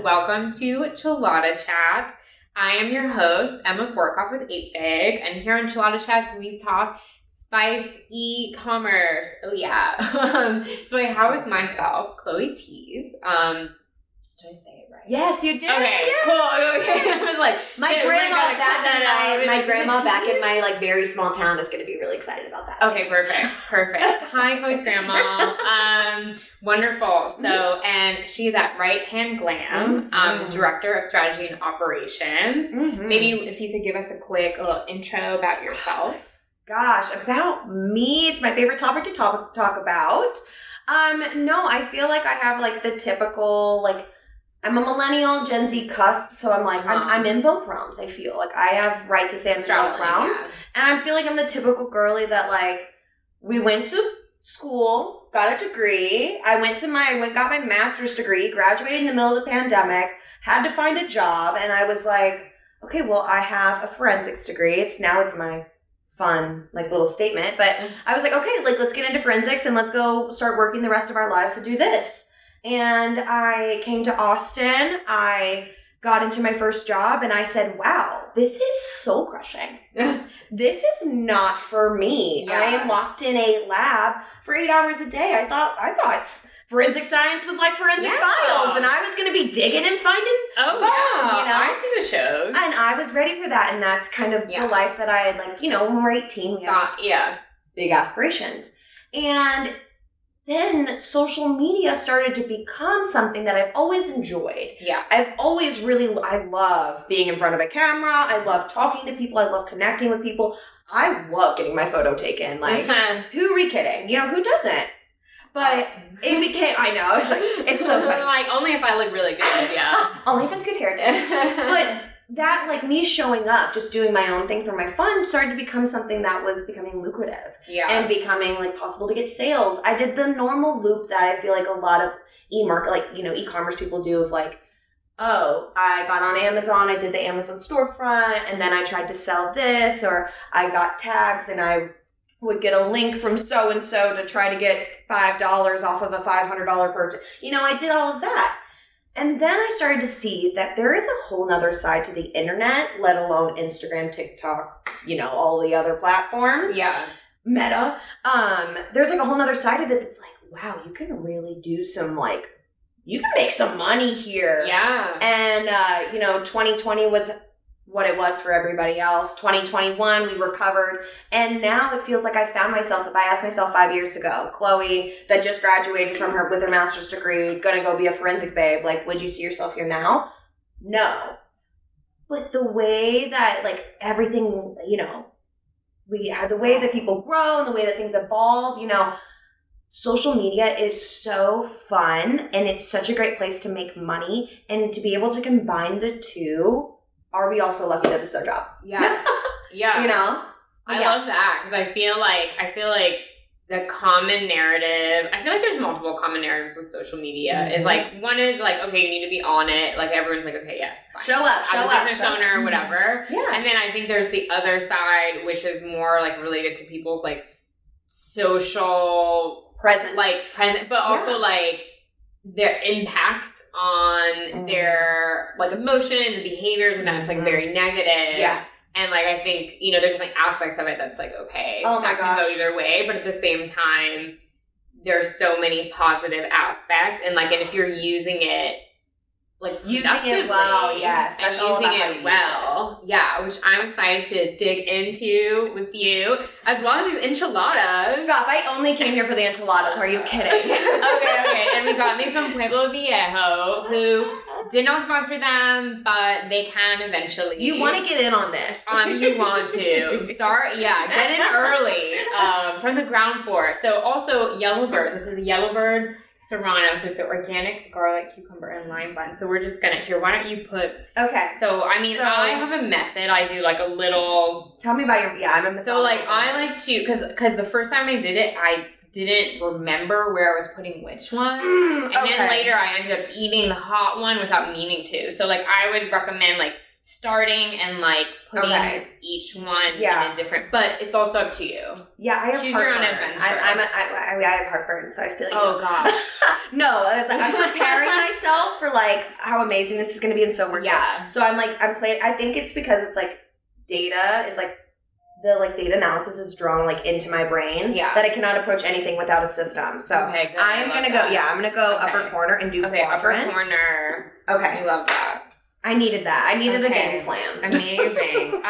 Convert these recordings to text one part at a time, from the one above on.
welcome to Chilada Chats. I am your host, Emma Borkoff with 8Fig, and here on Chilada Chats, we talk spice e-commerce. Oh yeah. So I have with myself Chloe Tees. Did I say it right? Yes, you did. Okay, yes. cool. Okay. I was like, my grandma back in my like very small town is going to be really excited about that. Okay, perfect. Hi, Chloe's grandma. Wonderful. So, and she's at Right Hand Glam, Director of Strategy and Operations. Mm-hmm. Maybe if you could give us a quick little intro about yourself. Gosh, about me, it's my favorite topic to talk about. No, I feel like I have like the typical like. I'm a millennial, Gen Z cusp, so I'm like, I'm in both realms, I feel. Like, I have right to say I'm in both realms. Yeah. And I feel like I'm the typical girly that, like, we went to school, got a degree. I got my master's degree, graduated in the middle of the pandemic, had to find a job, and I was like, okay, well, I have a forensics degree. It's my fun, like, little statement. But I was like, okay, like, let's get into forensics and let's go start working the rest of our lives to do this. And I came to Austin, I got into my first job, and I said, wow, this is soul crushing. This is not for me. Yeah. I am locked in a lab for 8 hours a day. I thought forensic science was like forensic files, and I was going to be digging and finding bones, you know? I see the shows. And I was ready for that, and that's kind of the life that I had, like, you know, when we're 18, we have big aspirations. And then social media started to become something that I've always enjoyed. Yeah. I love being in front of a camera. I love talking to people. I love connecting with people. I love getting my photo taken. Like, who are we kidding? You know, who doesn't? But it became, I know, it's so funny. Like, only if I look really good, yeah. Only if it's good hair day. But that, like, me showing up, just doing my own thing for my fun, started to become something that was becoming lucrative. Yeah. And becoming, like, possible to get sales. I did the normal loop that I feel like a lot of e-commerce people do of, like, oh, I got on Amazon, I did the Amazon storefront, and then I tried to sell this, or I got tags and I would get a link from so-and-so to try to get $5 off of a $500 purchase. You know, I did all of that. And then I started to see that there is a whole nother side to the internet, let alone Instagram, TikTok, you know, all the other platforms. Yeah. Meta. There's like a whole nother side of it that's like, wow, you can really do some like, you can make some money here. Yeah. And, 2020 was what it was for everybody else. 2021, we recovered. And now it feels like I found myself, if I asked myself 5 years ago, Chloe that just graduated with her master's degree, gonna go be a forensic babe, like, would you see yourself here now? No. But the way that, like, everything, you know, the way that people grow and the way that things evolve, you know, social media is so fun and it's such a great place to make money, and to be able to combine the two. Are we also lucky that this is our job? Yeah. Yeah. You know? I love that, because I feel like the common narrative, I feel like there's multiple common narratives with social media. Mm-hmm. Is like, one is like, okay, you need to be on it. Like, everyone's like, okay, yes, fine. Show up. Business owner, whatever. Yeah. And then I think there's the other side, which is more like related to people's like social presence. But also like their impact on their like emotions and behaviors, and that's like very negative. Yeah. And like, I think, you know, there's like aspects of it that's like, okay, that can go either way, but at the same time, there's so many positive aspects, and like, and if you're using it like using it well, yes, that's all about using it well, yeah, which I'm excited to dig into with you, as well as these enchiladas. Stop! I only came here for the enchiladas. Are you kidding? Okay, and we got these from Pueblo Viejo, who did not sponsor them, but they can eventually. You want to get in on this? You want to get in early, from the ground floor. So also Yellowbird. This is Yellowbird's Serrano, so it's an organic garlic, cucumber, and lime bun. So we're just gonna, why don't you put... Okay. So, I mean, I have a method. I do like a little... Tell me about your... I'm a method. So, like, I like to... Because the first time I did it, I didn't remember where I was putting which one. And then later I ended up eating the hot one without meaning to. So, like, I would recommend, like, starting and like putting each one in a different, but it's also up to you. Yeah, I have Choose heartburn. your own adventure. I have heartburn, so I feel you. Oh gosh. No, I'm preparing myself for like how amazing this is going to be and so worth it. So I'm playing. I think it's because it's like data is like the like data analysis is drawn like into my brain that I cannot approach anything without a system. So I'm gonna go. Yeah, I'm gonna go upper corner and do quadrants. Upper corner. Okay, I love that. I needed that. I needed a game plan. Amazing.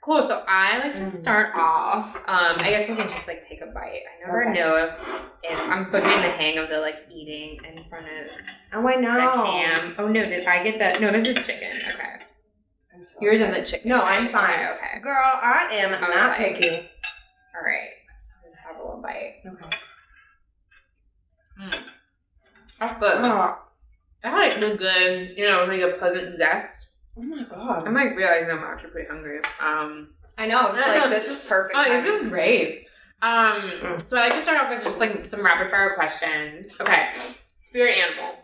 Cool. So I like to start off. I guess we can just like take a bite. I never know if I'm still getting the hang of the like eating in front of. Oh, I know. The cam. Oh no, did I get that? No, this is chicken. Okay. Yours isn't chicken. No, I'm fine. Okay. Girl, I am not picky. All right. Just have a little bite. Okay. That's good. Oh. That like the good, like a pleasant zest. Oh my god. I'm like realizing I'm actually pretty hungry. I know. It's like this is perfect. Oh, this is great. So I like to start off with just like some rapid fire questions. Okay. Spirit animal.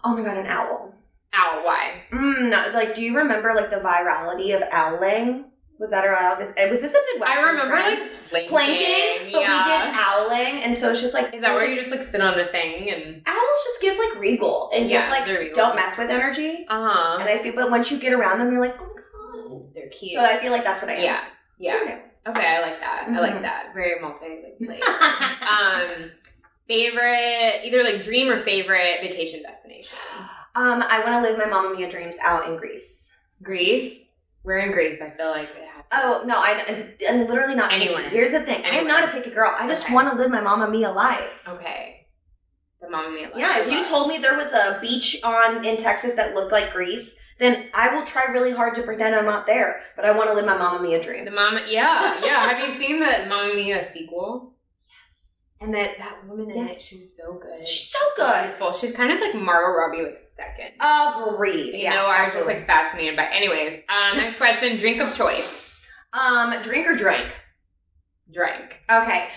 Oh my god, an owl. Owl, why? No, like, do you remember like the virality of owling? Was that around? Was this a Midwestern I remember trend? like planking, but we did owling, and so it's just like is that where you just like sit on a thing and owls just give like regal and give like don't mess with energy. And I feel, but once you get around them, you're like, oh my god, they're cute. So I feel like that's what I am. Yeah. Okay, I like that. I like that. Very multi-plate. Favorite, either like dream or favorite vacation destination. I want to live my Mamma Mia dreams out in Greece. Greece? Where in Greece? I feel like it has. Oh no, I'm literally not anywhere. Picky. Here's the thing: I'm not a picky girl. I just want to live my Mamma Mia life. Okay. The Mamma Mia life. Yeah, if you told me there was a beach in Texas that looked like Greece, then I will try really hard to pretend I'm not there. But I want to live my Mamma Mia dream. Yeah. Have you seen the Mamma Mia sequel? And that woman in it, she's so good. She's so good. Beautiful. She's kind of like Margot Robbie, like second. Agreed. I was just like fascinated by. Anyways, next question: drink of choice. Drink or drink? Drink. Okay.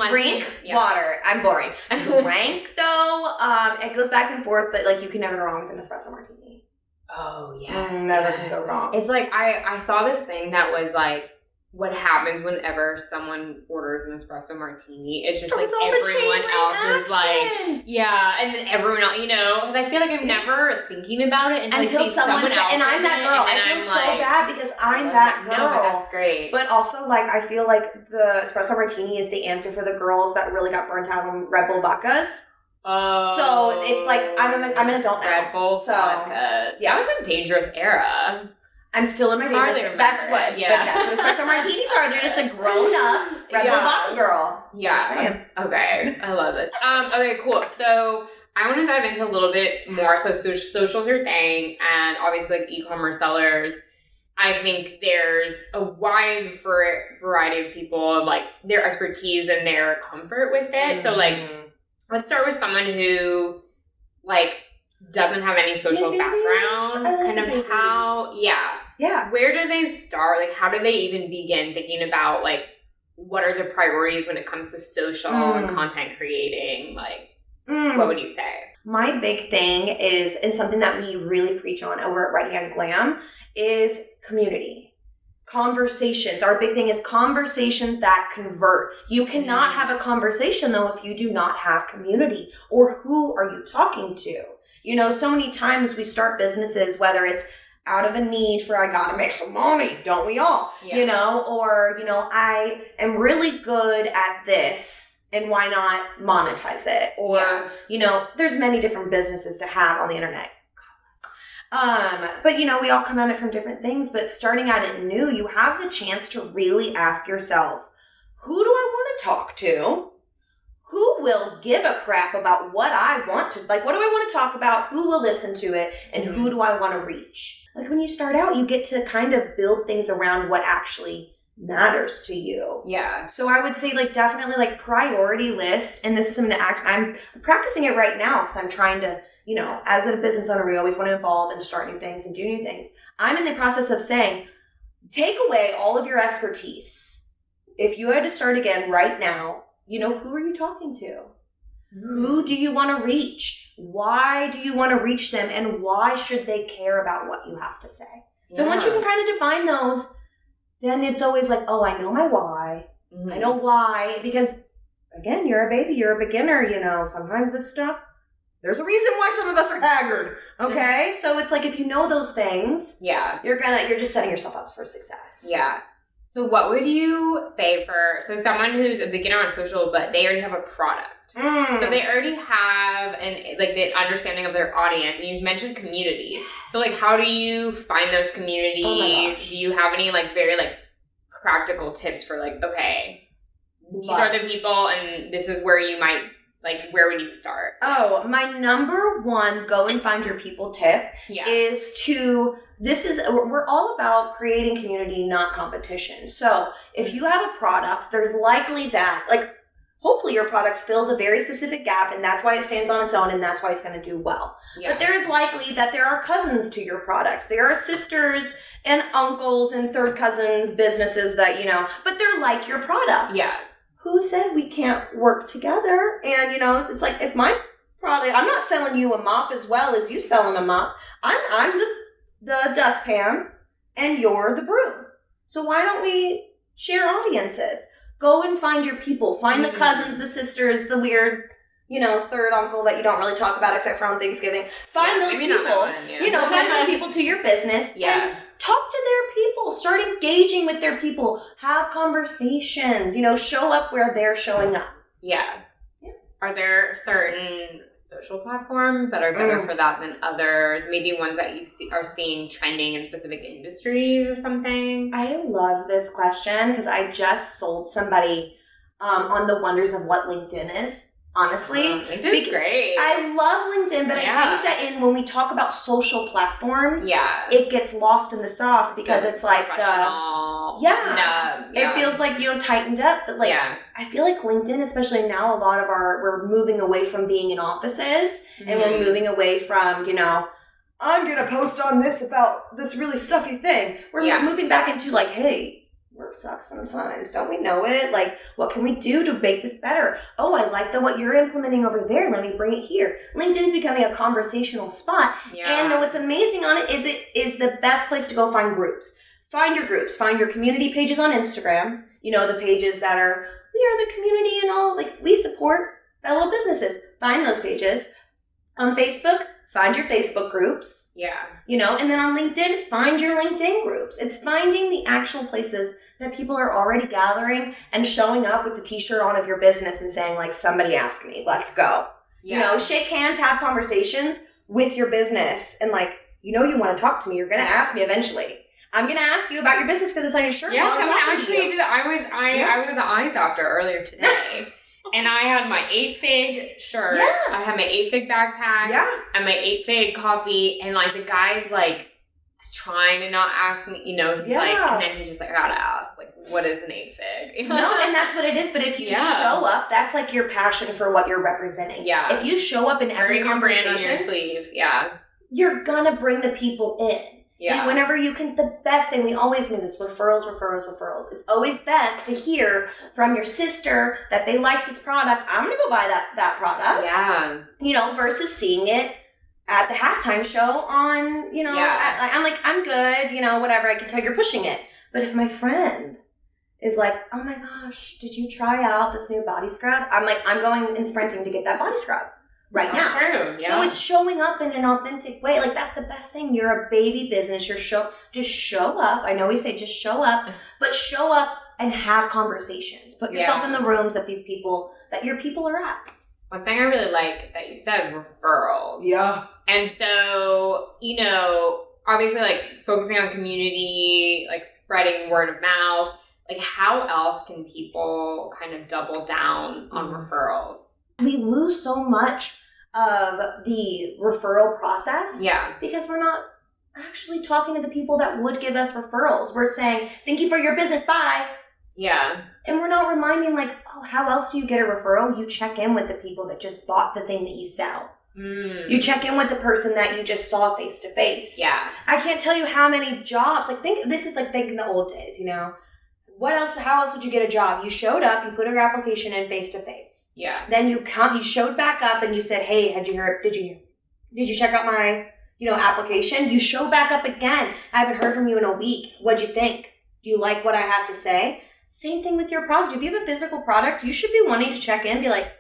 Drink water. I'm boring. Drink though, it goes back and forth, but like you can never go wrong with an espresso martini. Oh yeah. Never can go wrong. It's like I saw this thing that was like, what happens whenever someone orders an espresso martini? It's just like everyone else is like, and then everyone else, because I feel like I'm never thinking about it until someone else. And I'm that girl. I feel so bad because I'm that girl. No, but that's great. But also, like, I feel like the espresso martini is the answer for the girls that really got burnt out on Red Bull vodkas. Oh. So it's like I'm an adult now. Red Bull vodka. Yeah, that was a dangerous era. I'm still in my baby. That's what espresso martinis are. They're just a grown up Red Bull vodka girl. Yeah. Okay. I love this. Okay, cool. So I want to dive into a little bit more. So social's your thing, and obviously like e-commerce sellers. I think there's a wide variety of people, like their expertise and their comfort with it. So like, let's start with someone who like doesn't have any social background, kind of how, where do they start? Like, how do they even begin thinking about, like, what are the priorities when it comes to social and content creating? Like, what would you say? My big thing is, and something that we really preach on over at Ready and Glam, is community. Conversations. Our big thing is conversations that convert. You cannot have a conversation, though, if you do not have community. Or who are you talking to? So many times we start businesses, whether it's out of a need for I gotta make some money, don't we all? Or, I am really good at this and why not monetize it? Or, there's many different businesses to have on the internet. But we all come at it from different things, but starting at it new, you have the chance to really ask yourself, who do I want to talk to? Who will give a crap about what I want to, like, what do I want to talk about? Who will listen to it? And who do I want to reach? Like, when you start out, you get to kind of build things around what actually matters to you. Yeah. So I would say, like, definitely, like, priority list. And this is something that I'm practicing it right now because I'm trying to, as a business owner, we always want to evolve and start new things and do new things. I'm in the process of saying, take away all of your expertise. If you had to start again right now, who are you talking to? Who do you want to reach? Why do you want to reach them? And why should they care about what you have to say? So once you can kind of define those, then it's always like, oh, I know my why. I know why. Because, again, you're a baby. You're a beginner, Sometimes this stuff, there's a reason why some of us are haggard. Okay? So it's like if you know those things, you're just setting yourself up for success. Yeah. So what would you say for someone who's a beginner on social, but they already have a product? So they already have the understanding of their audience, and you mentioned community. Yes. So how do you find those communities? Oh my gosh. Do you have any very practical tips for okay, these are the people, and this is where you might where would you start? Oh, my number one go and find your people tip is we're all about creating community, not competition. So if you have a product, there's likely that hopefully your product fills a very specific gap, and that's why it stands on its own, and that's why it's going to do well. Yeah. But there is likely that there are cousins to your products. There are sisters and uncles and third cousins, businesses that, but they're like your product. Yeah. Who said we can't work together? And, it's if my product, I'm not selling you a mop as well as you selling a mop. I'm the dustpan, and you're the broom. So why don't we share audiences? Go and find your people. Find the cousins, the sisters, the weird, third uncle that you don't really talk about except for on Thanksgiving. Find those people. Find those people to your business. Yeah. And talk to their people. Start engaging with their people. Have conversations. Show up where they're showing up. Yeah. Are there certain social platforms that are better for that than others? Maybe ones that you are seeing trending in specific industries or something? I love this question because I just sold somebody on the wonders of what LinkedIn is. Honestly, LinkedIn's great. I love LinkedIn, but I think that when we talk about social platforms, it gets lost in the sauce because it's it feels tightened up, but I feel like LinkedIn, especially now, we're moving away from being in offices and we're moving away from, I'm going to post on this about this really stuffy thing. We're moving back into hey, work sucks sometimes. Don't we know it? What can we do to make this better? Oh, I like what you're implementing over there. Let me bring it here. LinkedIn's becoming a conversational spot. Yeah. And what's amazing on it is the best place to go find groups. Find your groups. Find your community pages on Instagram. The pages that are, we are the community and all, we support fellow businesses. Find those pages. On Facebook, find your Facebook groups. Yeah. And then on LinkedIn, find your LinkedIn groups. It's finding the actual places that people are already gathering and showing up with the t-shirt on of your business and saying, somebody asked me, let's go. Yeah. Shake hands, have conversations with your business. And you want to talk to me. You're going to ask me eventually. I'm going to ask you about your business because it's on your shirt. Yeah, I was at the eye doctor earlier today. And I had my 8-fig shirt. Yeah. I had my 8-fig backpack. Yeah. And my 8-fig coffee. And the guy's trying to not ask me, and then he's just I gotta ask, what is an 8-fig? No, and that's what it is. But if you show up, that's your passion for what you're representing. Yeah. If you show up in every conversation, brand on your sleeve. Yeah. You're gonna bring the people in. Yeah. And whenever you can, the best thing, we always knew this, referrals. It's always best to hear from your sister that they like this product. I'm going to go buy that product. Yeah. Versus seeing it at the halftime show on, I'm good, whatever. I can tell you're pushing it. But if my friend is oh my gosh, did you try out this new body scrub? I'm going and sprinting to get that body scrub. Right now. True. Yeah. So it's showing up in an authentic way. That's the best thing. You're a baby business. Just show up. I know we say just show up, but show up and have conversations. Put yourself in the rooms that your people are at. One thing I really like that you said is referrals. Yeah. And so, obviously focusing on community, spreading word of mouth, how else can people kind of double down on referrals? We lose so much of the referral process because we're not actually talking to the people that would give us referrals. We're saying, thank you for your business, bye. Yeah. And we're not reminding how else do you get a referral? You check in with the people that just bought the thing that you sell. You check in with the person that you just saw face to face. Yeah. I can't tell you how many jobs, think in the old days, how else would you get a job? You showed up, you put your application in face to face. Yeah. Then you showed back up and you said, hey, did you check out my, application? You show back up again. I haven't heard from you in a week. What'd you think? Do you like what I have to say? Same thing with your product. If you have a physical product, you should be wanting to check in and be like,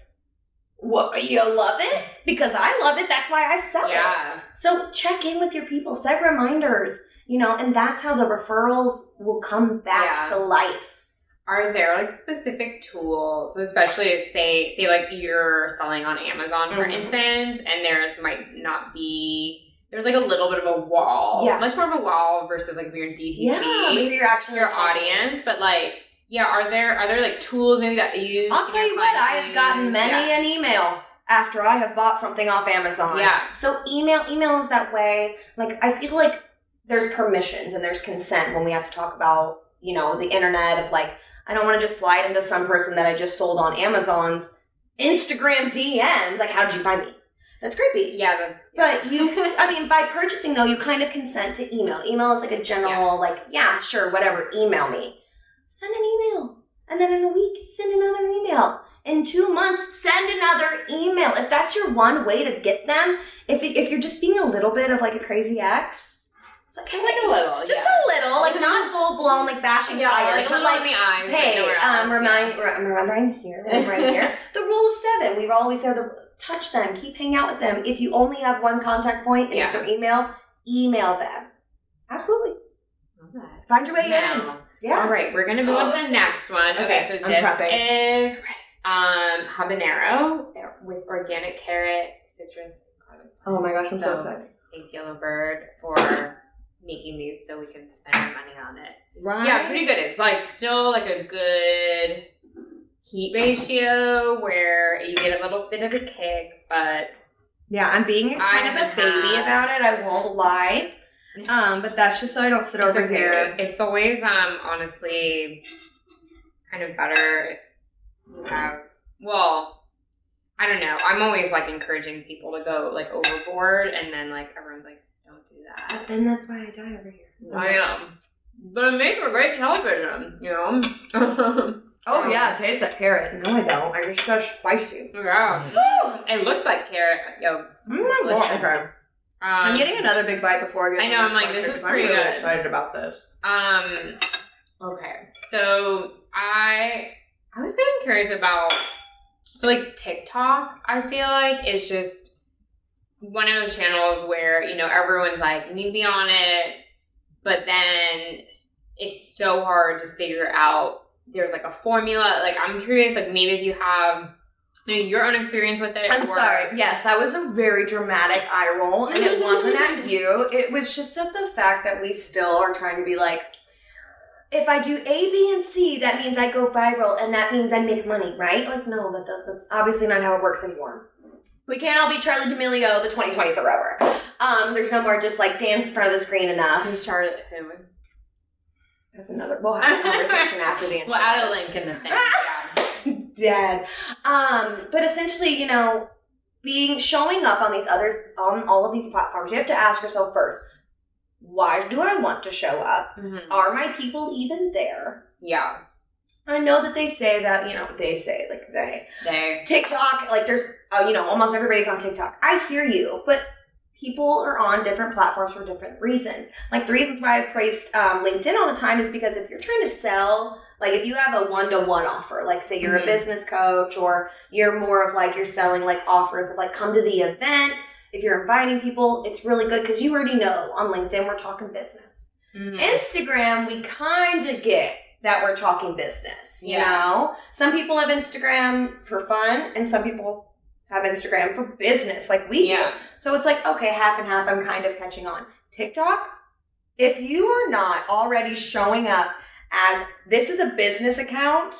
what, you love it? Because I love it. That's why I sell it. So check in with your people. Set reminders. And that's how the referrals will come back to life. Are there like specific tools, especially if say like you're selling on Amazon, for instance, and there's like a little bit of a wall, much more of a wall versus like if you're in DTC, maybe you're actually your audience, but like, are there like tools maybe that you use? I'll tell you what, I have gotten many an email after I have bought something off Amazon. Yeah. So email is that way. Like, I feel like there's permissions and there's consent when we have to talk about, the internet of like, I don't want to just slide into some person that I just sold on Amazon's Instagram DMs. Like, how did you find me? That's creepy. Yeah. But by purchasing though, you kind of consent to email. Email is like a general, sure, whatever, email me. Send an email. And then in a week, send another email. In 2 months, send another email. If that's your one way to get them, if you're just being a little bit of like a crazy ex, it's like, hey, like a little, just a little, like not full blown, like bashing tires, but like, the eyes, hey, remember I'm here, The rule of 7. We've always said touch them, keep hanging out with them. If you only have one contact point and it's their email them. Absolutely. Love that. Find your way in. Yeah. All right, we're gonna move on to the next one. Okay, so this is habanero with organic carrot, citrus, garlic. Oh my gosh, I'm so excited. Thanks, Yellow Bird, for making these so we can spend our money on it. Right. Yeah, it's pretty good. It's like still like a good heat ratio where you get a little bit of a kick, but yeah, I'm being kind of a baby about it. I won't lie. But that's just so I don't sit over here. It's always honestly kind of better if you have, I don't know. I'm always like encouraging people to go like overboard, and then like everyone's like, don't do that. But then that's why I die over here. I am. But it makes for great television, Oh yeah, taste that carrot. No, I don't. I just got spicy. Yeah. It looks like carrot. Yo. Okay. I'm getting another big bite before I get. I know. I'm like, this is pretty good. I'm really excited about this. Okay. So I was getting curious about. So like TikTok, I feel like is just one of those channels where everyone's like, you need to be on it, but then it's so hard to figure out. There's like a formula. Like I'm curious, like maybe if you have your own experience with it. I'm sorry. Yes, that was a very dramatic eye roll, and it wasn't at you. It was just at the fact that we still are trying to be like, if I do A, B, and C, that means I go viral, and that means I make money, right? Like, no, that's obviously not how it works anymore. We can't all be Charli D'Amelio. The 2020s are over. There's no more just like dance in front of the screen enough. Who's Charli? Who? That's another. We'll have a conversation after the intro. We'll add a link in the thing. Yeah. Dead. But essentially, showing up on all of these platforms, you have to ask yourself first, why do I want to show up? Mm-hmm. Are my people even there? Yeah. I know that they say that, they. TikTok, like there's, almost everybody's on TikTok. I hear you, but people are on different platforms for different reasons. Like the reasons why I praised LinkedIn all the time is because if you're trying to sell, like if you have a one-to-one offer, like say you're a business coach, or you're more of like, you're selling like offers of like, come to the event. If you're inviting people, it's really good because you already know on LinkedIn, we're talking business. Mm-hmm. Instagram, we kind of get that we're talking business, you know? Some people have Instagram for fun and some people have Instagram for business like we do. So it's like, okay, half and half, I'm kind of catching on. TikTok, if you are not already showing up as this is a business account,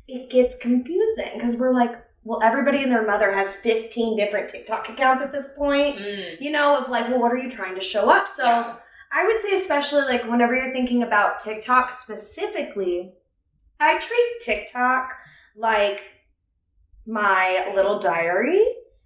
it gets confusing because we're like, well, everybody and their mother has 15 different TikTok accounts at this point, of like, well, what are you trying to show up? So I would say especially like whenever you're thinking about TikTok specifically, I treat TikTok like my little diary.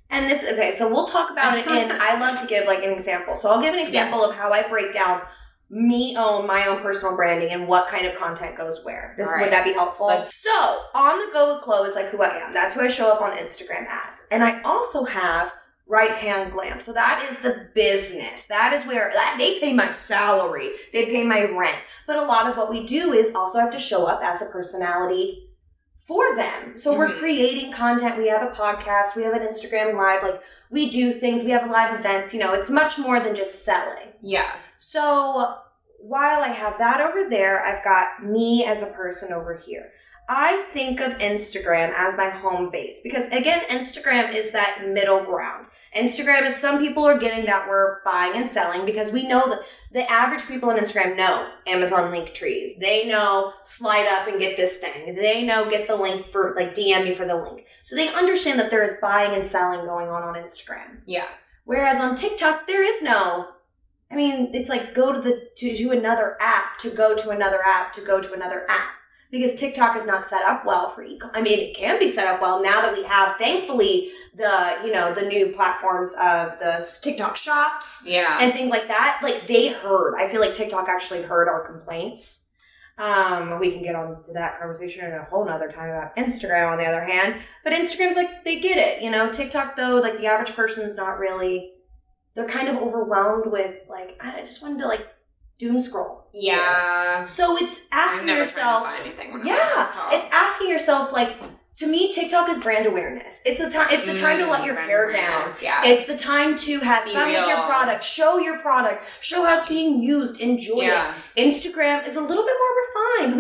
And so we'll talk about it, and I love to give like an example. So I'll give an example of how I break down me own my own personal branding and what kind of content goes where. Right. Would that be helpful? So, on the go with Chloe is like who I am. That's who I show up on Instagram as. And I also have Right Hand Glam. So that is the business. That is where they pay my salary. They pay my rent. But a lot of what we do is also have to show up as a personality for them. So we're creating content. We have a podcast. We have an Instagram live. Like, we do things. We have live events. You know, it's much more than just selling. Yeah. So while I have that over there, I've got me as a person over here. I think of Instagram as my home base because, again, Instagram is that middle ground. Instagram is, some people are getting that we're buying and selling because we know that the average people on Instagram know Amazon link trees. They know slide up and get this thing. They know get the link for, like, DM me for the link. So they understand that there is buying and selling going on Instagram. Yeah. Whereas on TikTok, there is no, I mean, it's like go to another app, to go to another app, to go to another app. Because TikTok is not set up well for I mean, it can be set up well now that we have, thankfully, the new platforms of the TikTok shops and things like that. Like, they heard. I feel like TikTok actually heard our complaints. We can get on to that conversation in a whole nother time about Instagram, on the other hand. But Instagram's like, they get it. You know, TikTok, though, like, the average person's not really, they're kind of overwhelmed with, like, I just wanted to, like, doom scroll. Yeah. So it's asking yourself. It's asking yourself, like, to me, TikTok is brand awareness. It's the time to let your hair down. Yeah. It's the time to have fun with your product, show how it's being used, enjoy it. Instagram is a little bit more refined.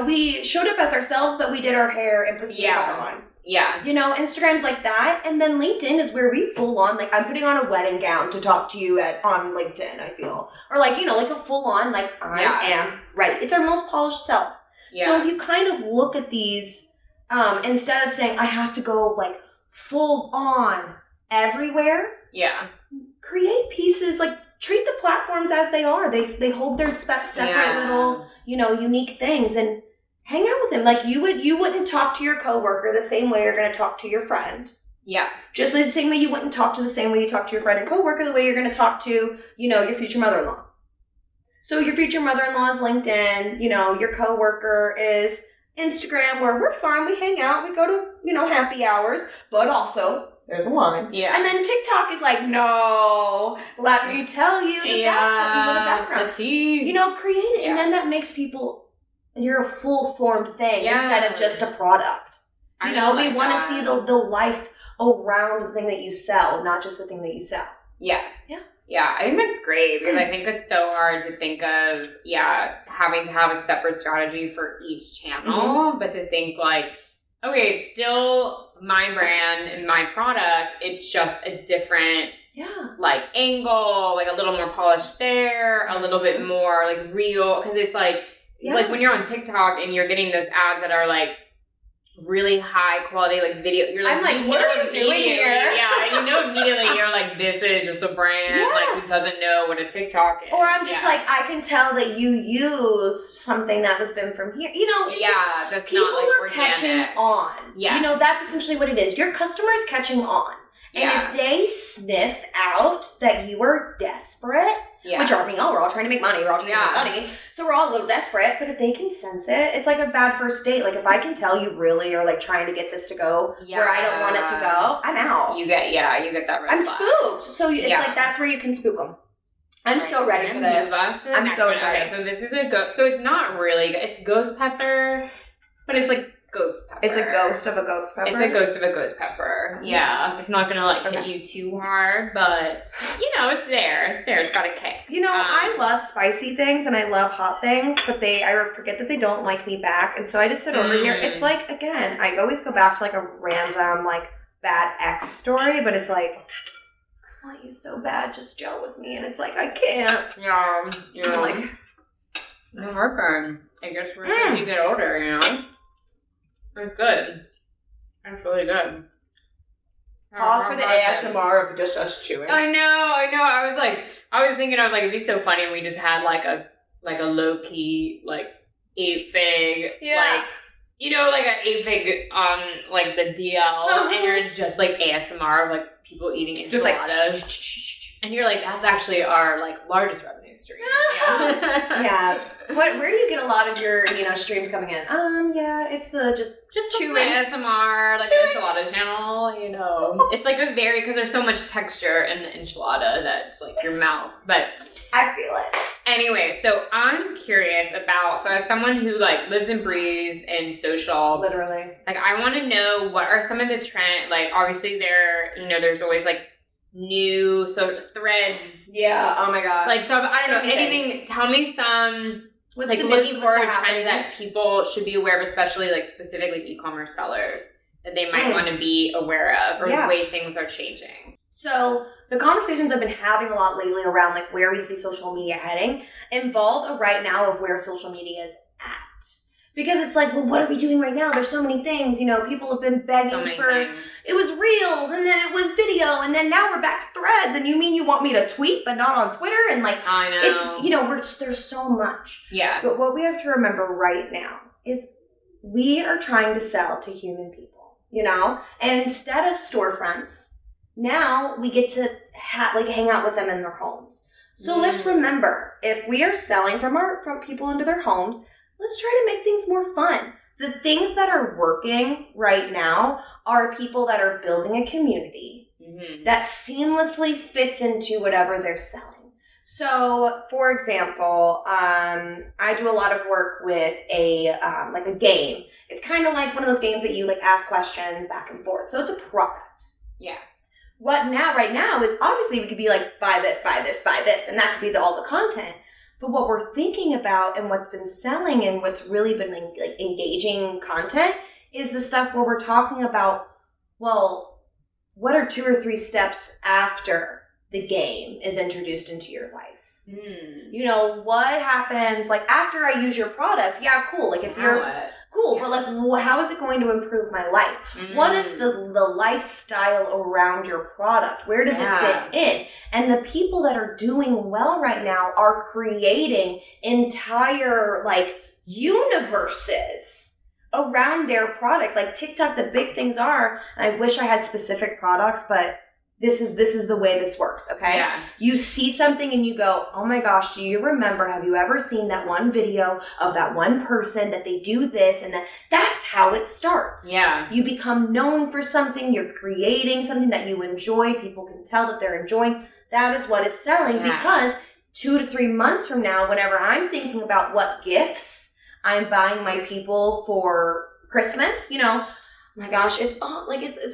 We showed up as ourselves, but we did our hair and put some makeup on. Yeah. You know, Instagram's like that. And then LinkedIn is where we full on, like, I'm putting on a wedding gown to talk to you on LinkedIn, I feel. Or, like, you know, like a full on, like, I am ready. It's our most polished self. Yeah. So if you kind of look at these, instead of saying, I have to go, like, full on everywhere. Yeah. Create pieces, like, treat the platforms as they are. They hold their separate little, you know, unique things. And hang out with them. Like, you wouldn't talk to your coworker the same way you're going to talk to your friend. Yeah. Just the same way you wouldn't talk to the same way you talk to your friend and coworker, the way you're going to talk to, you know, your future mother-in-law. So your future mother-in-law is LinkedIn. You know, your coworker is Instagram, where we're fine. We hang out. We go to, you know, happy hours. But also, there's a line. Yeah. And then TikTok is like, no, let me tell you the background. The tea. You know, create it. Yeah. And then that makes people... You're a full-formed thing instead of just a product. You know, we want to see the life around the thing that you sell, not just the thing that you sell. Yeah. Yeah. Yeah, I think that's great because I think it's so hard to think of, having to have a separate strategy for each channel, but to think like, okay, it's still my brand and my product. It's just a different like angle, like a little more polished there, a little bit more like real, because it's like, like when you're on TikTok and you're getting those ads that are like really high quality, like video, you're like, I'm like, what are you doing here? Yeah, you know immediately you're like, this is just a brand like who doesn't know what a TikTok is. Or I'm just like, I can tell that you used something that was been from here. You know, it's just, that's people not like are organic. Catching on. Yeah, you know, that's essentially what it is. Your customer is catching on. And if they sniff out that you are desperate, which are, we're all trying to make money, we're all trying to make money, so we're all a little desperate, but if they can sense it, it's like a bad first date. Like, if I can tell you really are like trying to get this to go where I don't want it to go, I'm out. You get that red flag. I'm spooked. So it's like, that's where you can spook them. I'm so ready for this. I'm so excited. Okay, so this is so it's not really, it's ghost pepper, but it's like ghost pepper. It's a ghost of a ghost pepper? It's a ghost of a ghost pepper. Yeah. It's not gonna like hit you too hard, but you know, it's there. It's got a kick. You know, I love spicy things and I love hot things, but I forget that they don't like me back. And so I just sit over here. It's like, again, I always go back to like a random like bad ex story, but it's like, I want you so bad, just gel with me. And it's like, I can't. Yeah. You know, like, it's no heartburn. I guess we're as you get older, you know? It's good. It's really good. Pause for the ASMR of just us chewing. I know. I was thinking, it'd be so funny if we just had like a low key like 8 fig, like, you know, like an 8 fig on like the DL, and you're just like ASMR of like people eating enchiladas. Just like, And you're like, that's actually our like largest revenue stream. Yeah. Where do you get a lot of your, streams coming in? Yeah, it's just chewing. Like ASMR, like the enchilada channel, It's like because there's so much texture in the enchilada that's like your mouth. But I feel it. Anyway, so I'm curious about, as someone who like lives and breathes in social. Literally. Like I want to know what are some of the trends, like obviously there's always like new sort of threads. Yeah, oh my gosh. Like stuff, I don't know, anything, things. Tell me some, what's like looking forward trends that people should be aware of, especially like specifically e-commerce sellers that they might want to be aware of or the way things are changing. So the conversations I've been having a lot lately around like where we see social media heading involve a right now of where social media is at. Because it's like, well, what are we doing right now? There's so many things, people have been begging for, it was Reels, and then it was video, and then now we're back to Threads, and you mean you want me to tweet, but not on Twitter? And like, I know. It's, there's so much. Yeah. But what we have to remember right now is we are trying to sell to human people, And instead of storefronts, now we get to hang out with them in their homes. So let's remember, if we are selling from people into their homes, let's try to make things more fun. The things that are working right now are people that are building a community that seamlessly fits into whatever they're selling. So, for example, I do a lot of work with a game. It's kind of like one of those games that you like ask questions back and forth. So it's a product. Yeah. Right now is obviously we could be like, buy this, buy this, buy this, and that could be all the content. But what we're thinking about and what's been selling and what's really been like engaging content is the stuff where we're talking about, well, what are 2 or 3 steps after the game is introduced into your life? What happens like after I use your product? Yeah, cool. Like if you're cool, but like how is it going to improve my life? What is the lifestyle around your product? Where does it fit in? And the people that are doing well right now are creating entire like universes around their product. Like TikTok, the big things are, and I wish I had specific products, but this is the way this works, okay? Yeah. You see something and you go, oh my gosh, do you remember, have you ever seen that one video of that one person that they do this and that's how it starts. Yeah. You become known for something, you're creating something that you enjoy, people can tell that they're enjoying. That is what is selling because 2 to 3 months from now, whenever I'm thinking about what gifts I'm buying my people for Christmas, my gosh, it's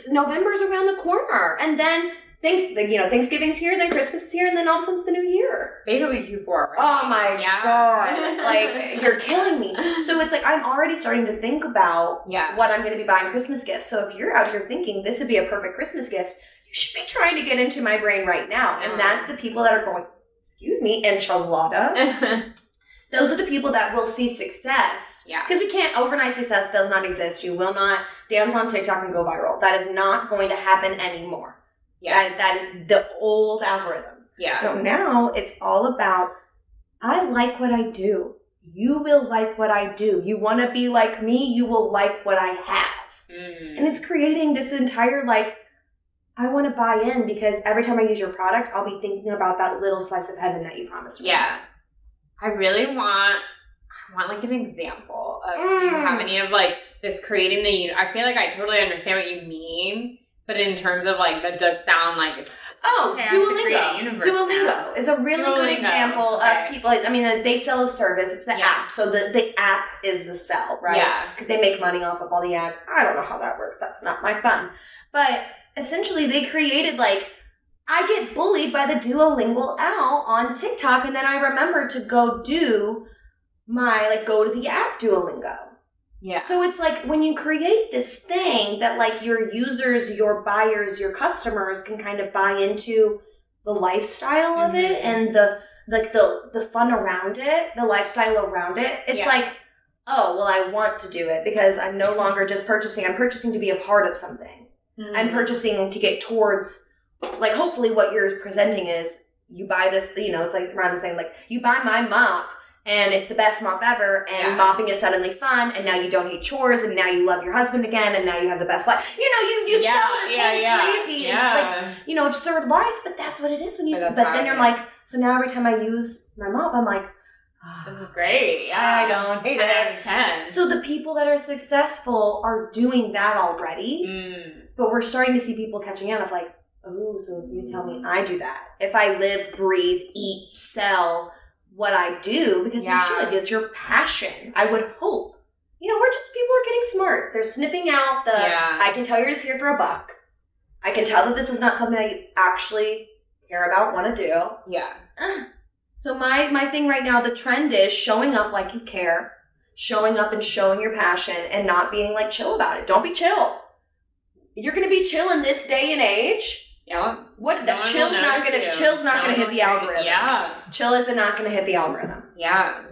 November's around the corner, and then Thanksgiving's here, then Christmas is here, and then all of a sudden it's the new year. Basically Q4. Right? Oh my god, like you're killing me. So it's like I'm already starting to think about what I'm going to be buying Christmas gifts. So if you're out here thinking this would be a perfect Christmas gift, you should be trying to get into my brain right now, and that's the people that are going, excuse me, enchilada. Those are the people that will see success. Yeah. Because overnight success does not exist. You will not dance on TikTok and go viral. That is not going to happen anymore. Yeah. That is the old algorithm. Yeah. So now it's all about, I like what I do. You will like what I do. You want to be like me, you will like what I have. And it's creating this entire I want to buy in because every time I use your product, I'll be thinking about that little slice of heaven that you promised me. Yeah. I really want like an example of, do you have any of this creating the, I feel like I totally understand what you mean, but in terms of that does sound like it's Duolingo. Duolingo is a really good example of people. They sell a service. It's the app. So the app is the sell, right? Yeah. Because they make money off of all the ads. I don't know how that works. That's not my fun. But essentially they created I get bullied by the Duolingo owl on TikTok, and then I remember to go do go to the app Duolingo. Yeah. So it's when you create this thing that your users, your buyers, your customers can kind of buy into the lifestyle of it and the fun around it, the lifestyle around it. It's oh, well, I want to do it because I'm no longer just purchasing. I'm purchasing to be a part of something. I'm purchasing to get towards hopefully what you're presenting is you buy this, it's around the same, you buy my mop and it's the best mop ever, and mopping is suddenly fun, and now you don't hate chores, and now you love your husband again, and now you have the best life. You sell this whole crazy, absurd life, but that's what it is when you. But then you're like, so now every time I use my mop, I'm like, this is great. Yeah, I don't hate it. So the people that are successful are doing that already, but we're starting to see people catching on of like, oh, so if you tell me I do that, if I live, breathe, eat, sell what I do, because you should, it's your passion, I would hope. People are getting smart. They're sniffing out I can tell you're just here for $1. I can tell that this is not something that you actually care about, want to do. Yeah. So my thing right now, the trend is showing up like you care, showing up and showing your passion, and not being like chill about it. Don't be chill. You're going to be chill in this day and age. Yeah. Chill's not gonna hit the algorithm. Yeah. Chill is not gonna hit the algorithm. Yeah.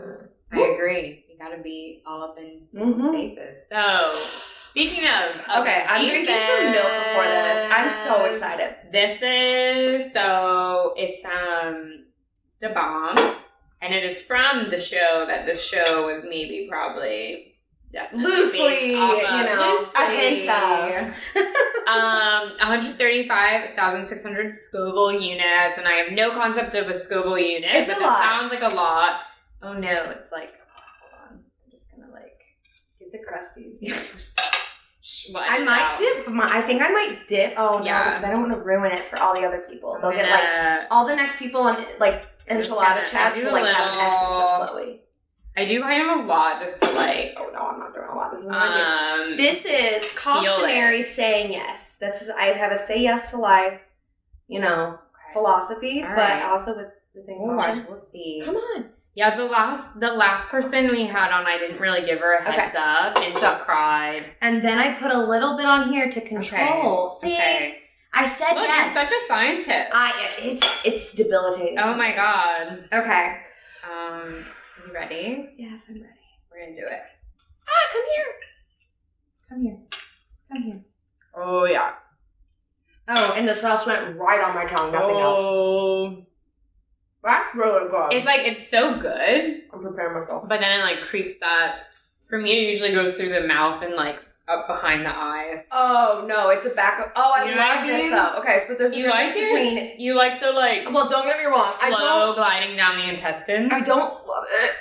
I agree. You gotta be all up in spaces. So speaking of okay, I'm drinking some milk before this. I'm so excited. It's the bomb. And it is from the show that the show was maybe probably definitely loosely, a hint of. 135,600 Scoville units, and I have no concept of a Scoville unit. It's a lot. It sounds like a lot. Oh no, it's like, hold on. I'm just gonna get the crusties. I might dip. I think I might dip. Oh no, because I don't want to ruin it for all the other people. They'll get all the next people on Chilada chats will have an essence of Chloe. I do kind of a lot just to oh no, I'm not doing a lot. This is what I do. This is cautionary saying yes. I have a say yes to life, philosophy, but also with the thing. We'll see. Come on. Yeah, the last person we had on, I didn't really give her a heads up, and she cried. And then I put a little bit on here to control. Okay. See, I said look, yes. You're such a scientist. It's debilitating. Oh my god. Okay. You ready? Yes, I'm ready. We're gonna do it. Come here. Oh yeah. Oh, and the sauce went right on my tongue. Nothing else. That's really good. It's so good. I'm preparing myself. But then it creeps that. For me, it usually goes through the mouth and up behind the eyes. Oh no, it's a backup. Oh, I love this though. Okay, but there's a difference between. You like the Well, don't get me wrong. Slow gliding down the intestines. I don't love it,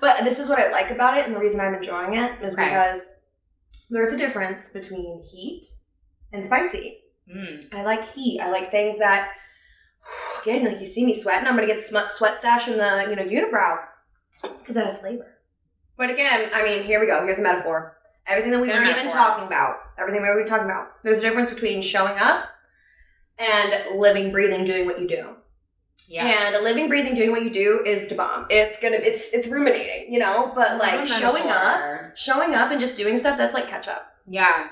But this is what I like about it, and the reason I'm enjoying it is because there's a difference between heat and spicy. I like heat. I like things that. Again, you see me sweating, I'm gonna get the sweat stash in the unibrow because that has flavor. But again, here we go. Here's a metaphor. Everything that we've already been talking about. There's a difference between showing up and living, breathing, doing what you do. Yeah. And living, breathing, doing what you do is the bomb. It's ruminating, But showing up and just doing stuff, that's like ketchup. Yeah.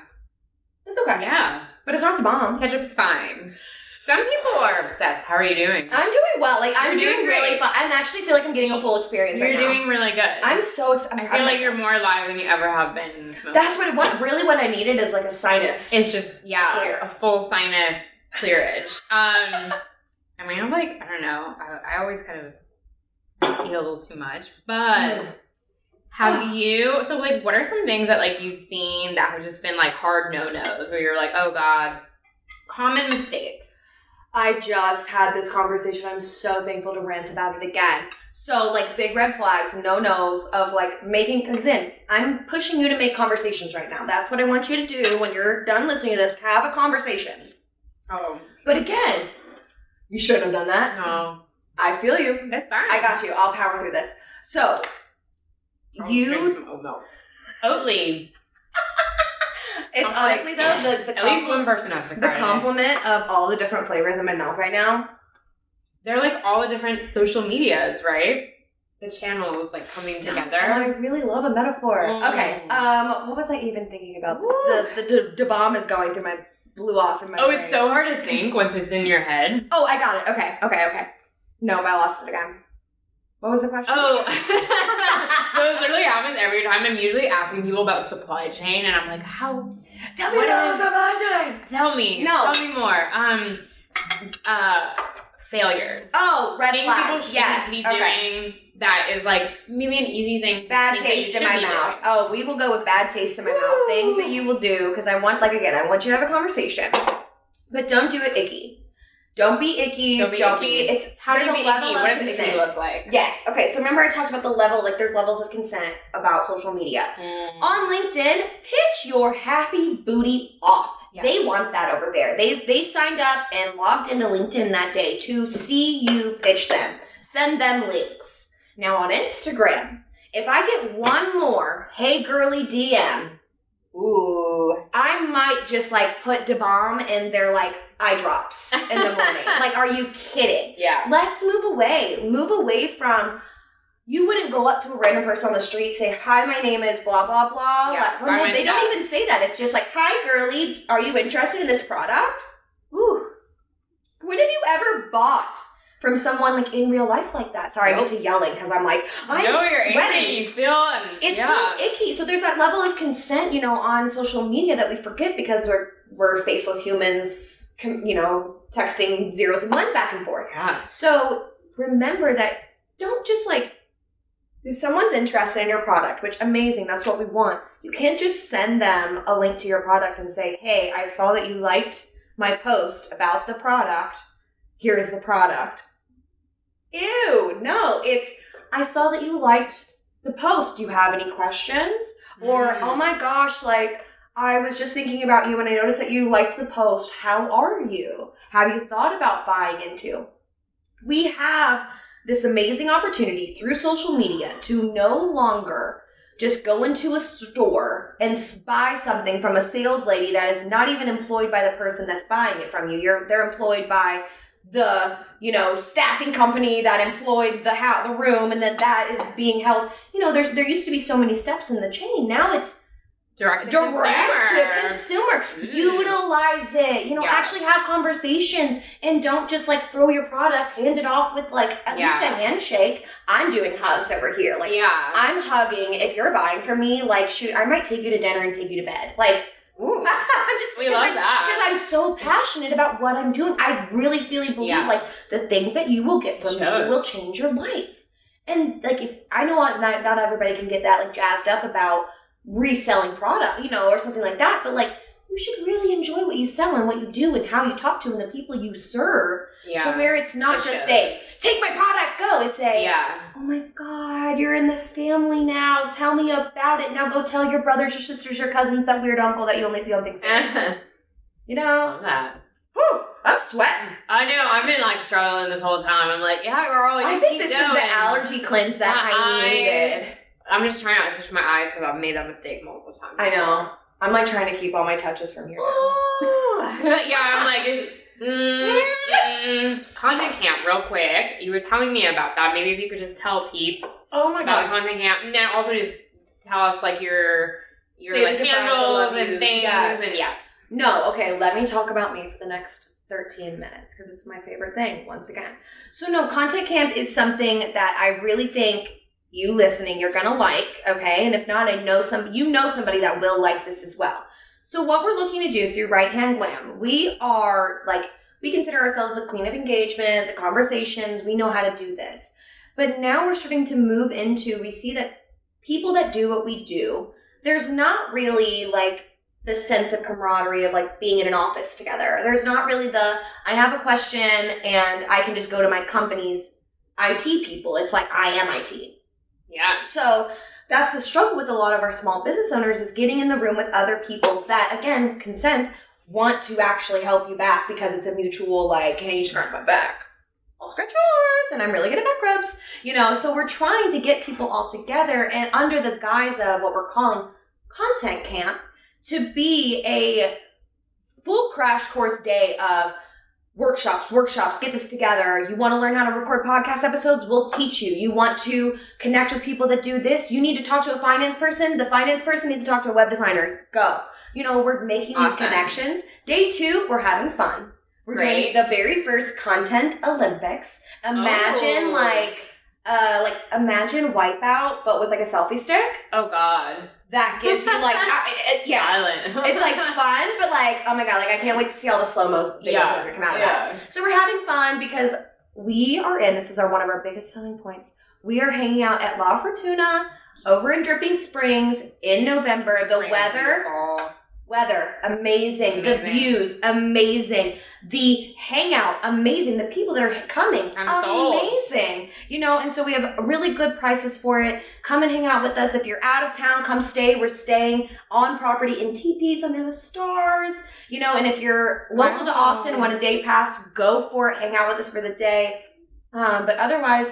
It's okay. Yeah. But it's not the bomb. Ketchup's fine. Some people are obsessed. How are you doing? I'm doing well. I'm doing really fun. I actually feel like I'm getting a full experience right now. You're doing really good. I'm so excited. I feel like you're more alive than you ever have been in this moment. That's what I needed is a sinus. It's just, a full sinus clearage. I don't know. I always kind of eat a little too much. But have you, so what are some things that you've seen that have just been hard no-nos where you're oh God, common mistakes? I just had this conversation. I'm so thankful to rant about it again. So, big red flags, no-nos of, making, because I'm pushing you to make conversations right now. That's what I want you to do when you're done listening to this. Have a conversation. Oh. But again, you shouldn't have done that. No. I feel you. That's fine. I got you. I'll power through this. So, drink some oat milk. Oatly. It's honestly though the at least one person has to cry. The compliment of all the different flavors in my mouth right now. They're all the different social medias, right? The channels coming together. Oh, I really love a metaphor. Okay. What was I even thinking about? The bomb is going through blew off in my brain. It's so hard to think once it's in your head. Oh, I got it. Okay. No, but I lost it again. What was the question? Oh, so it literally happens every time. I'm usually asking people about supply chain, and I'm like, how? Tell me about supply chain. Tell me. No. Tell me more. Failures. Oh, red flags. People shouldn't be doing that is like maybe an easy thing. Bad taste in my mouth. Oh, we will go with bad taste in my mouth. Things that you will do, because I want you to have a conversation. But don't do it icky. Don't be icky. Don't be it's how do you be icky? What does icky look like? Yes. Okay, so remember I talked about the level, like there's levels of consent about social media. On LinkedIn, pitch your happy booty off. Yeah. They want that over there. They signed up and logged into LinkedIn that day to see you pitch them. Send them links. Now on Instagram, if I get one more hey girly DM, I might just like put da bomb in their like eye drops in the morning. Like, are you kidding? Yeah. Let's move away. Move away from, you wouldn't go up to a random person on the street, say, hi, my name is blah, blah, blah. Yeah, they don't even say that. It's just like, hi, girly, are you interested in this product? Ooh. When have you ever bought from someone like in real life like that? Sorry, I get to yelling because I'm like, you're sweating. Icky. You feel it's so icky. So there's that level of consent, on social media that we forget because we're faceless humans, texting zeros and ones back and forth. Yeah. So remember that don't just like, if someone's interested in your product, which amazing, that's what we want. You can't just send them a link to your product and say, hey, I saw that you liked my post about the product. Here's the product. Ew, no, it's, I saw that you liked the post. Do you have any questions? Or, oh my gosh, like, I was just thinking about you and I noticed that you liked the post. How are you? Have you thought about buying into? We have this amazing opportunity through social media to no longer just go into a store and buy something from a sales lady that is not even employed by the person that's buying it from you. They're employed by the, staffing company that employed the room, and then that is being held. There used to be so many steps in the chain. Now it's direct to consumer. Utilize it. Actually have conversations and don't just like throw your product, hand it off with like at least a handshake. I'm doing hugs over here. Like, I'm hugging. If you're buying from me, like, shoot, I might take you to dinner and take you to bed. Like, ooh, we love that. Because I'm so passionate about what I'm doing. I really believe like the things that you will get from me will change your life. And like, if I know not everybody can get that like jazzed up about reselling product, or something like that, but like you should really enjoy what you sell and what you do and how you talk to and the people you serve to where it's not just a take my product, go. It's a oh my God, you're in the family now. Tell me about it. Now go tell your brothers, your sisters, your cousins, that weird uncle that you only see on Thanksgiving. Love that. Whew, I'm sweating. I know. I've been like struggling this whole time. I'm like, yeah, girl. I think this is the allergy cleanse that I needed. I'm just trying not to touch my eyes because I've made that mistake multiple times. I know. I'm like trying to keep all my touches from here. I'm like, content camp, real quick. You were telling me about that. Maybe if you could just tell peeps about the content camp, and then also just tell us like your like handles and things. And No, okay. Let me talk about me for the next 13 minutes because it's my favorite thing. Once again, so no, content camp is something that I really think you listening, you're gonna like, okay? And if not, I know somebody that will like this as well. So what we're looking to do through Right Hand Glam, we consider ourselves the queen of engagement, the conversations, we know how to do this. But now we're starting to move into, we see that people that do what we do, there's not really like the sense of camaraderie of like being in an office together. There's not really I have a question and I can just go to my company's IT people. It's like, I am IT. Yeah. So that's the struggle with a lot of our small business owners is getting in the room with other people that, again, consent, want to actually help you back because it's a mutual, like, hey, you scratch my back, I'll scratch yours, and I'm really good at back rubs, So we're trying to get people all together and under the guise of what we're calling content camp to be a full crash course day of workshops, get this together. You want to learn how to record podcast episodes? We'll teach you. You want to connect with people that do this? You need to talk to a finance person. The finance person needs to talk to a web designer. Go. We're making these connections. Day 2, we're having fun. We're doing the very first Content Olympics. Imagine imagine Wipeout, but with like a selfie stick. Oh God. That gives you like, Violent. It's like fun, but like, oh my God, like I can't wait to see all the slow-mos videos that are going to come out of that. So we're having fun because this is one of our biggest selling points. we are hanging out at La Fortuna over in Dripping Springs in November. The weather, amazing. The views, amazing. The hangout, amazing. The people that are coming, amazing. You know, and so we have really good prices for it. Come and hang out with us. If you're out of town, come stay. We're staying on property in teepees under the stars. You know, and if you're local to Austin and want a day pass, go for it. Hang out with us for the day. But otherwise,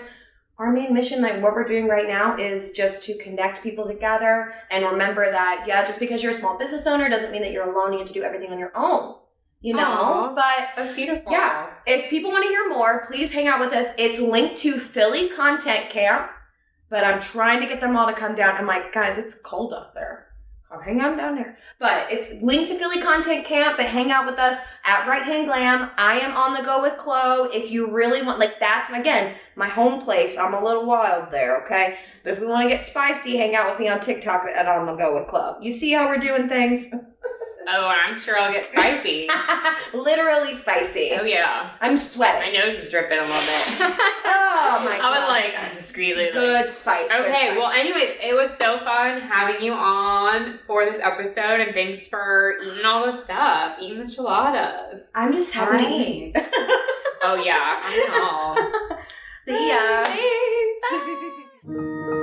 our main mission, like what we're doing right now, is just to connect people together and remember that, just because you're a small business owner doesn't mean that you're alone. You have to do everything on your own, you know? Aww, but that's beautiful. Yeah. If people want to hear more, please hang out with us. It's linked to Philly Content Camp, but I'm trying to get them all to come down. I'm like, guys, it's cold up there. I'll hang out down there. But it's linked to Philly Content Camp, but hang out with us at Right Hand Glam. I am on the go with Chloe. If you really want, like, that's, again, my home place. I'm a little wild there, okay? But if we want to get spicy, hang out with me on TikTok at On the Go with Chloe. You see how we're doing things? Oh, I'm sure I'll get spicy. Literally spicy. Oh, yeah. I'm sweating. My nose is dripping a little bit. Oh, my God. I was like, discreetly. Good spice. Okay, good spice. Well, anyways, it was so fun having you on for this episode, and thanks for eating all the stuff, eating the chiladas. I'm just happy to eat. Oh, yeah. I know. See ya. Bye.